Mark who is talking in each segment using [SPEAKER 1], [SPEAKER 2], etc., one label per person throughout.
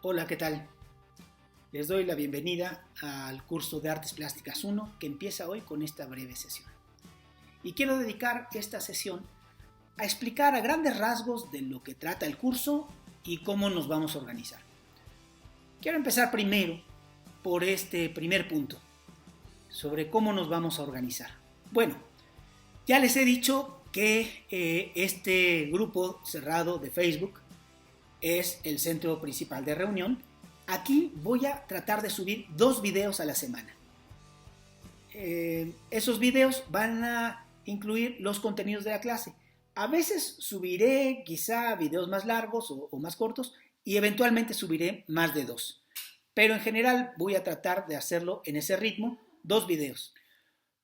[SPEAKER 1] Hola, ¿qué tal? Les doy la bienvenida al curso de Artes Plásticas 1 que empieza hoy con esta breve sesión. Y quiero dedicar esta sesión a explicar a grandes rasgos de lo que trata el curso y cómo nos vamos a organizar. Quiero empezar primero por este primer punto, sobre cómo nos vamos a organizar. Bueno, ya les he dicho que este grupo cerrado de Facebook es el centro principal de reunión. Aquí voy a tratar de subir 2 videos a la semana. Esos videos van a incluir los contenidos de la clase. A veces subiré quizá videos más largos o más cortos y eventualmente subiré más de 2. Pero en general voy a tratar de hacerlo en ese ritmo, 2 videos.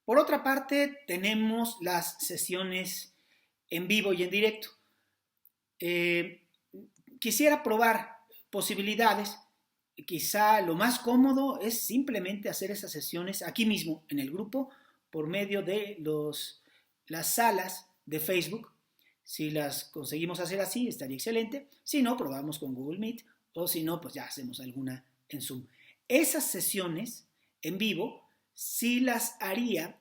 [SPEAKER 1] Por otra parte, tenemos las sesiones en vivo y en directo. Quisiera probar posibilidades. Quizá lo más cómodo es simplemente hacer esas sesiones aquí mismo en el grupo por medio de las salas de Facebook. Si las conseguimos hacer así, estaría excelente. Si no, probamos con Google Meet o si no, pues ya hacemos alguna en Zoom. Esas sesiones en vivo sí las haría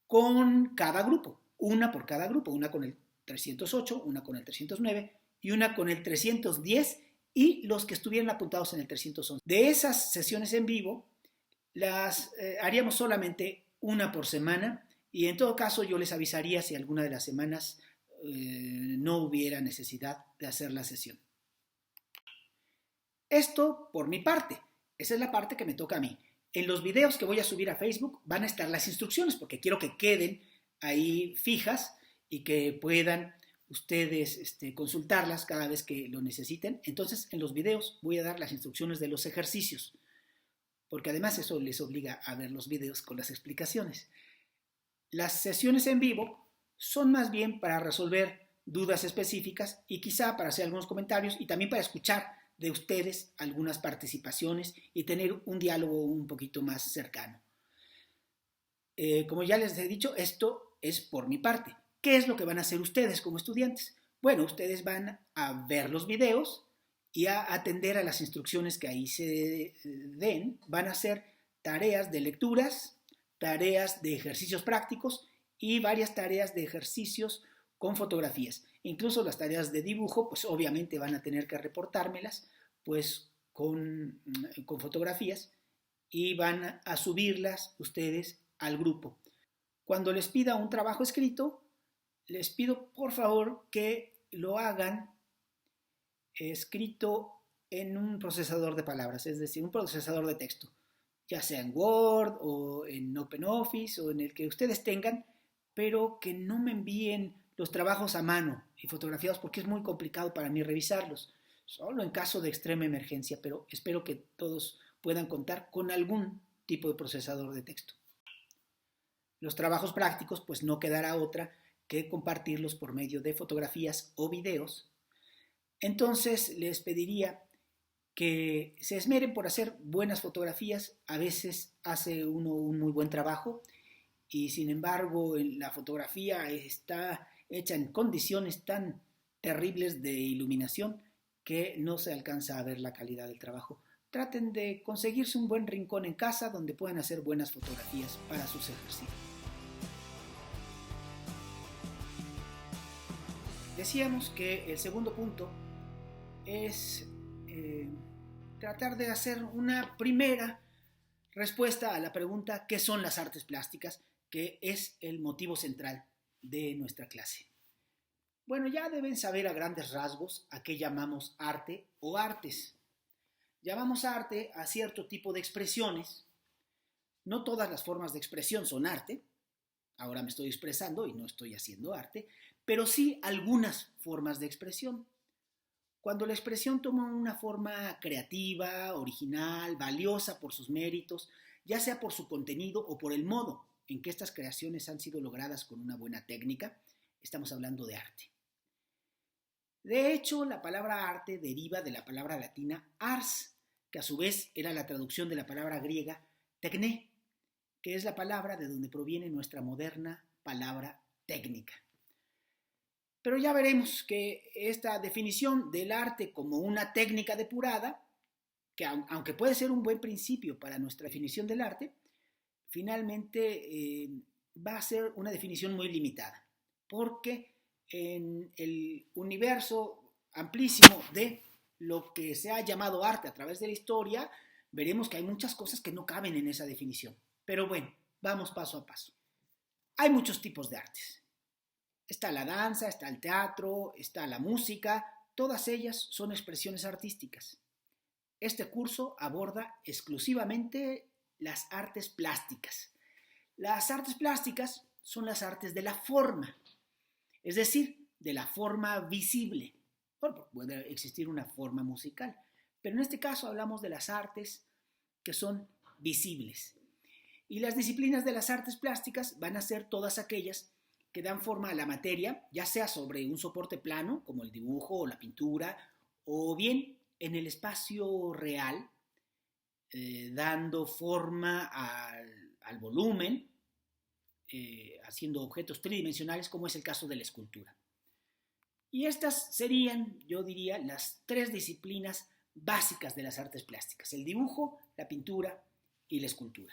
[SPEAKER 1] con cada grupo, una por cada grupo, una con el 308, una con el 309 y una con el 310 y los que estuvieran apuntados en el 311. De esas sesiones en vivo, las haríamos solamente una por semana y en todo caso yo les avisaría si alguna de las semanas no hubiera necesidad de hacer la sesión. Esto por mi parte, esa es la parte que me toca a mí. En los videos que voy a subir a Facebook van a estar las instrucciones porque quiero que queden ahí fijas y que puedan ustedes consultarlas cada vez que lo necesiten. Entonces, en los videos voy a dar las instrucciones de los ejercicios, porque además eso les obliga a ver los videos con las explicaciones. Las sesiones en vivo son más bien para resolver dudas específicas y quizá para hacer algunos comentarios y también para escuchar de ustedes algunas participaciones y tener un diálogo un poquito más cercano. Como ya les he dicho, esto es por mi parte. ¿Qué es lo que van a hacer ustedes como estudiantes? Bueno, ustedes van a ver los videos y a atender a las instrucciones que ahí se den. Van a hacer tareas de lecturas, tareas de ejercicios prácticos y varias tareas de ejercicios con fotografías. Incluso las tareas de dibujo, pues obviamente van a tener que reportármelas pues con fotografías y van a subirlas ustedes al grupo. Cuando les pida un trabajo escrito, les pido por favor que lo hagan escrito en un procesador de palabras, es decir, un procesador de texto, ya sea en Word o en OpenOffice o en el que ustedes tengan, pero que no me envíen los trabajos a mano y fotografiados porque es muy complicado para mí revisarlos, solo en caso de extrema emergencia, pero espero que todos puedan contar con algún tipo de procesador de texto. Los trabajos prácticos, pues no quedará otra que compartirlos por medio de fotografías o videos. Entonces les pediría que se esmeren por hacer buenas fotografías. A veces hace uno un muy buen trabajo y sin embargo la fotografía está hecha en condiciones tan terribles de iluminación que no se alcanza a ver la calidad del trabajo. Traten de conseguirse un buen rincón en casa donde puedan hacer buenas fotografías para sus ejercicios. Decíamos que el segundo punto es tratar de hacer una primera respuesta a la pregunta ¿qué son las artes plásticas?, que es el motivo central de nuestra clase. Bueno, ya deben saber a grandes rasgos a qué llamamos arte o artes. Llamamos arte a cierto tipo de expresiones. No todas las formas de expresión son arte. Ahora me estoy expresando y no estoy haciendo arte, pero sí algunas formas de expresión. Cuando la expresión toma una forma creativa, original, valiosa por sus méritos, ya sea por su contenido o por el modo en que estas creaciones han sido logradas con una buena técnica, estamos hablando de arte. De hecho, la palabra arte deriva de la palabra latina ars, que a su vez era la traducción de la palabra griega tekné, que es la palabra de donde proviene nuestra moderna palabra técnica. Pero ya veremos que esta definición del arte como una técnica depurada que aunque puede ser un buen principio para nuestra definición del arte, finalmente va a ser una definición muy limitada, porque en el universo amplísimo de lo que se ha llamado arte a través de la historia, veremos que hay muchas cosas que no caben en esa definición. Pero bueno, vamos paso a paso. Hay muchos tipos de artes. Está la danza, está el teatro, está la música, todas ellas son expresiones artísticas. Este curso aborda exclusivamente las artes plásticas. Las artes plásticas son las artes de la forma, es decir, de la forma visible. Bueno, puede existir una forma musical, pero en este caso hablamos de las artes que son visibles. Y las disciplinas de las artes plásticas van a ser todas aquellas que dan forma a la materia, ya sea sobre un soporte plano, como el dibujo o la pintura, o bien en el espacio real, dando forma al volumen, haciendo objetos tridimensionales, como es el caso de la escultura. Y estas serían, yo diría, las tres disciplinas básicas de las artes plásticas: el dibujo, la pintura y la escultura.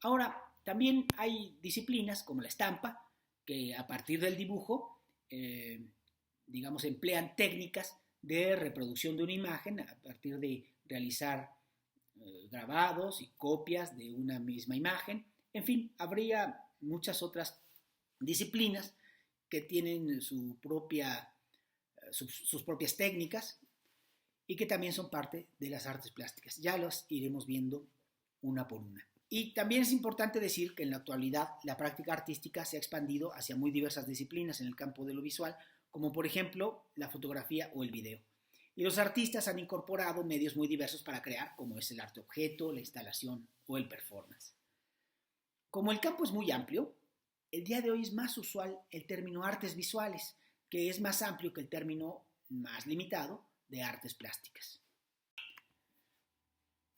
[SPEAKER 1] Ahora, también hay disciplinas como la estampa, que a partir del dibujo, digamos, emplean técnicas de reproducción de una imagen a partir de realizar grabados y copias de una misma imagen. En fin, habría muchas otras disciplinas que tienen sus propias técnicas y que también son parte de las artes plásticas. Ya las iremos viendo una por una. Y también es importante decir que en la actualidad la práctica artística se ha expandido hacia muy diversas disciplinas en el campo de lo visual, como por ejemplo la fotografía o el video. Y los artistas han incorporado medios muy diversos para crear, como es el arte objeto, la instalación o el performance. Como el campo es muy amplio, el día de hoy es más usual el término artes visuales, que es más amplio que el término más limitado de artes plásticas.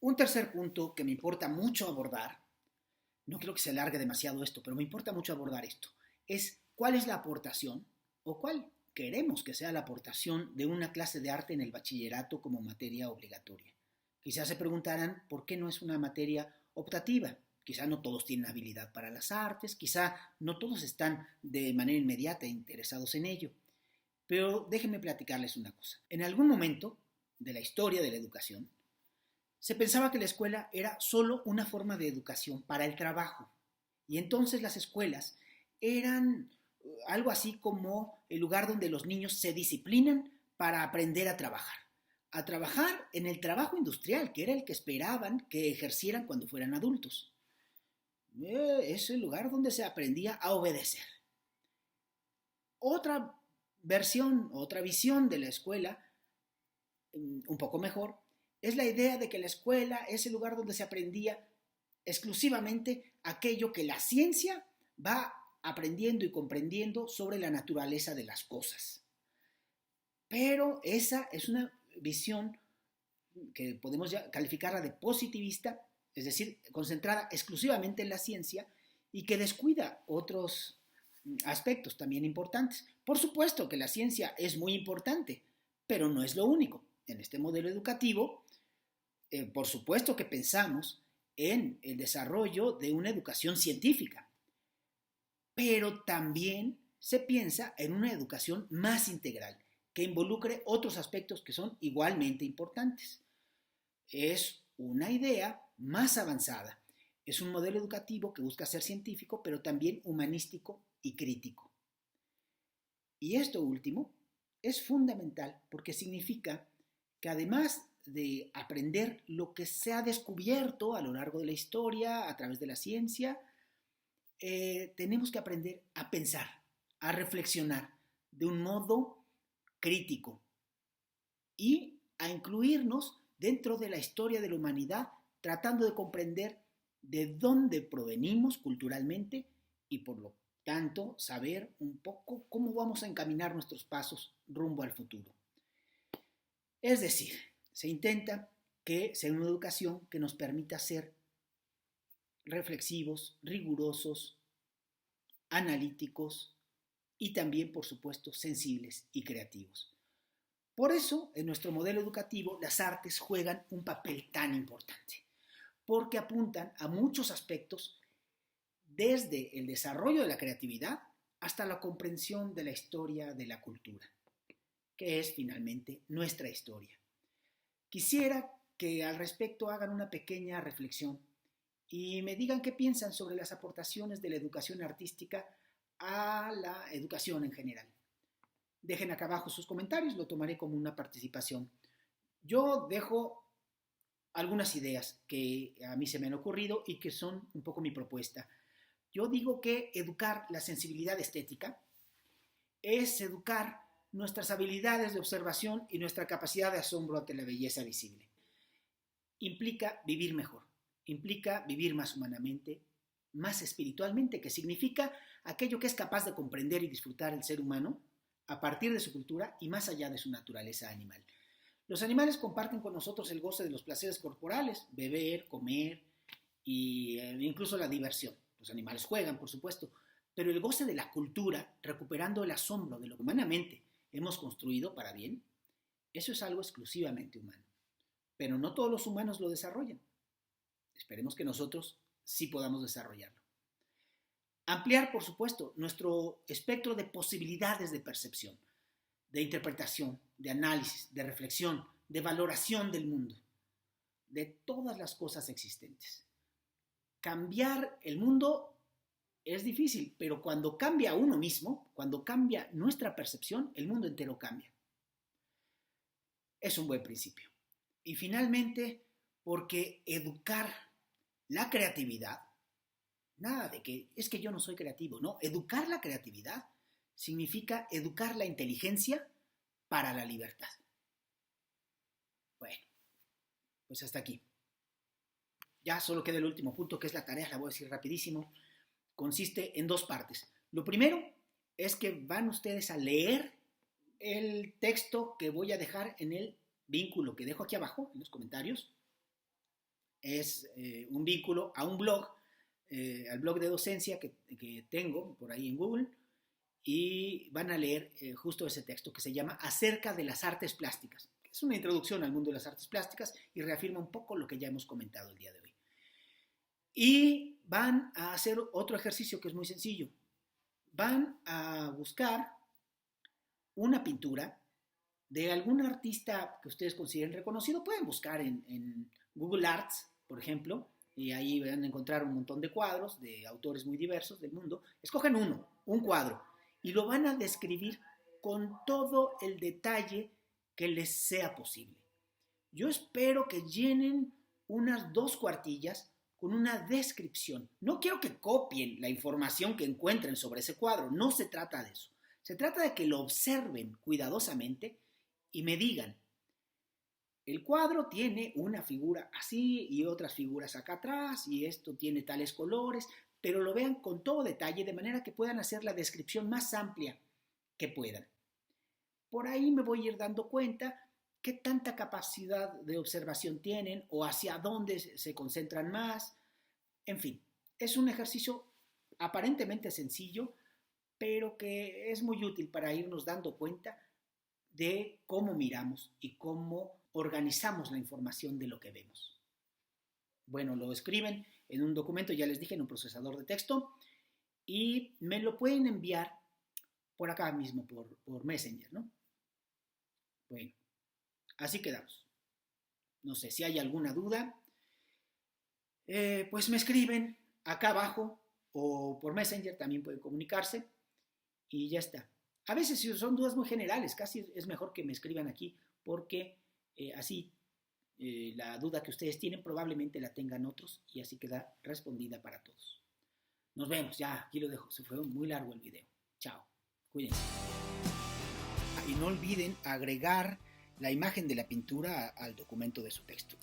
[SPEAKER 1] Un tercer punto que me importa mucho abordar, no creo que se alargue demasiado esto, pero me importa mucho abordar esto, es cuál es la aportación o cuál queremos que sea la aportación de una clase de arte en el bachillerato como materia obligatoria. Quizás se preguntarán por qué no es una materia optativa. Quizá no todos tienen habilidad para las artes, quizá no todos están de manera inmediata interesados en ello. Pero déjenme platicarles una cosa. En algún momento de la historia de la educación, se pensaba que la escuela era solo una forma de educación para el trabajo. Y entonces las escuelas eran algo así como el lugar donde los niños se disciplinan para aprender a trabajar en el trabajo industrial, que era el que esperaban que ejercieran cuando fueran adultos. Es el lugar donde se aprendía a obedecer. Otra versión, otra visión de la escuela, un poco mejor, es la idea de que la escuela es el lugar donde se aprendía exclusivamente aquello que la ciencia va aprendiendo y comprendiendo sobre la naturaleza de las cosas. Pero esa es una visión que podemos calificarla de positivista, es decir, concentrada exclusivamente en la ciencia y que descuida otros aspectos también importantes. Por supuesto que la ciencia es muy importante, pero no es lo único. En este modelo educativo, por supuesto que pensamos en el desarrollo de una educación científica, pero también se piensa en una educación más integral, que involucre otros aspectos que son igualmente importantes. Es una idea más avanzada. Es un modelo educativo que busca ser científico, pero también humanístico y crítico. Y esto último es fundamental porque significa que además de aprender lo que se ha descubierto a lo largo de la historia, a través de la ciencia, tenemos que aprender a pensar, a reflexionar de un modo crítico y a incluirnos dentro de la historia de la humanidad, tratando de comprender de dónde provenimos culturalmente y por lo tanto saber un poco cómo vamos a encaminar nuestros pasos rumbo al futuro. Es decir, se intenta que sea una educación que nos permita ser reflexivos, rigurosos, analíticos y también, por supuesto, sensibles y creativos. Por eso, en nuestro modelo educativo, las artes juegan un papel tan importante, porque apuntan a muchos aspectos, desde el desarrollo de la creatividad hasta la comprensión de la historia de la cultura, que es finalmente nuestra historia. Quisiera que al respecto hagan una pequeña reflexión y me digan qué piensan sobre las aportaciones de la educación artística a la educación en general. Dejen acá abajo sus comentarios, lo tomaré como una participación. Yo dejo algunas ideas que a mí se me han ocurrido y que son un poco mi propuesta. Yo digo que educar la sensibilidad estética es educar nuestras habilidades de observación y nuestra capacidad de asombro ante la belleza visible. Implica vivir mejor, implica vivir más humanamente, más espiritualmente, que significa aquello que es capaz de comprender y disfrutar el ser humano a partir de su cultura y más allá de su naturaleza animal. Los animales comparten con nosotros el goce de los placeres corporales, beber, comer e incluso la diversión. Los animales juegan, por supuesto, pero el goce de la cultura, recuperando el asombro de lo que humanamente hemos construido para bien, eso es algo exclusivamente humano. Pero no todos los humanos lo desarrollan. Esperemos que nosotros sí podamos desarrollarlo. Ampliar, por supuesto, nuestro espectro de posibilidades de percepción, de interpretación, de análisis, de reflexión, de valoración del mundo, de todas las cosas existentes. Cambiar el mundo es difícil, pero cuando cambia uno mismo, cuando cambia nuestra percepción, el mundo entero cambia. Es un buen principio. Y finalmente, porque educar la creatividad, nada de que es que yo no soy creativo, no, educar la creatividad significa educar la inteligencia para la libertad. Bueno, pues hasta aquí. Ya solo queda el último punto, que es la tarea, la voy a decir rapidísimo. Consiste en dos partes. Lo primero es que van ustedes a leer el texto que voy a dejar en el vínculo que dejo aquí abajo, en los comentarios. Es un vínculo a un blog, al blog de docencia que tengo por ahí en Google, y van a leer justo ese texto que se llama Acerca de las artes plásticas. Es una introducción al mundo de las artes plásticas y reafirma un poco lo que ya hemos comentado el día de hoy. Y van a hacer otro ejercicio que es muy sencillo. Van a buscar una pintura de algún artista que ustedes consideren reconocido. Pueden buscar en Google Arts, por ejemplo, y ahí van a encontrar un montón de cuadros de autores muy diversos del mundo. Escogen un cuadro, y lo van a describir con todo el detalle que les sea posible. Yo espero que llenen unas 2 cuartillas con una descripción. No quiero que copien la información que encuentren sobre ese cuadro, no se trata de eso. Se trata de que lo observen cuidadosamente y me digan, el cuadro tiene una figura así y otras figuras acá atrás y esto tiene tales colores, pero lo vean con todo detalle de manera que puedan hacer la descripción más amplia que puedan. Por ahí me voy a ir dando cuenta qué tanta capacidad de observación tienen o hacia dónde se concentran más. En fin, es un ejercicio aparentemente sencillo, pero que es muy útil para irnos dando cuenta de cómo miramos y cómo organizamos la información de lo que vemos. Bueno, lo escriben en un documento, ya les dije, en un procesador de texto, y me lo pueden enviar por acá mismo, por Messenger, ¿no? Bueno, así quedamos. No sé si hay alguna duda, pues me escriben acá abajo o por Messenger, también pueden comunicarse y ya está. A veces si son dudas muy generales, casi es mejor que me escriban aquí porque así la duda que ustedes tienen probablemente la tengan otros y así queda respondida para todos. Nos vemos, ya aquí lo dejo, se fue muy largo el video. Chao, cuídense. Y no olviden agregar la imagen de la pintura al documento de su texto.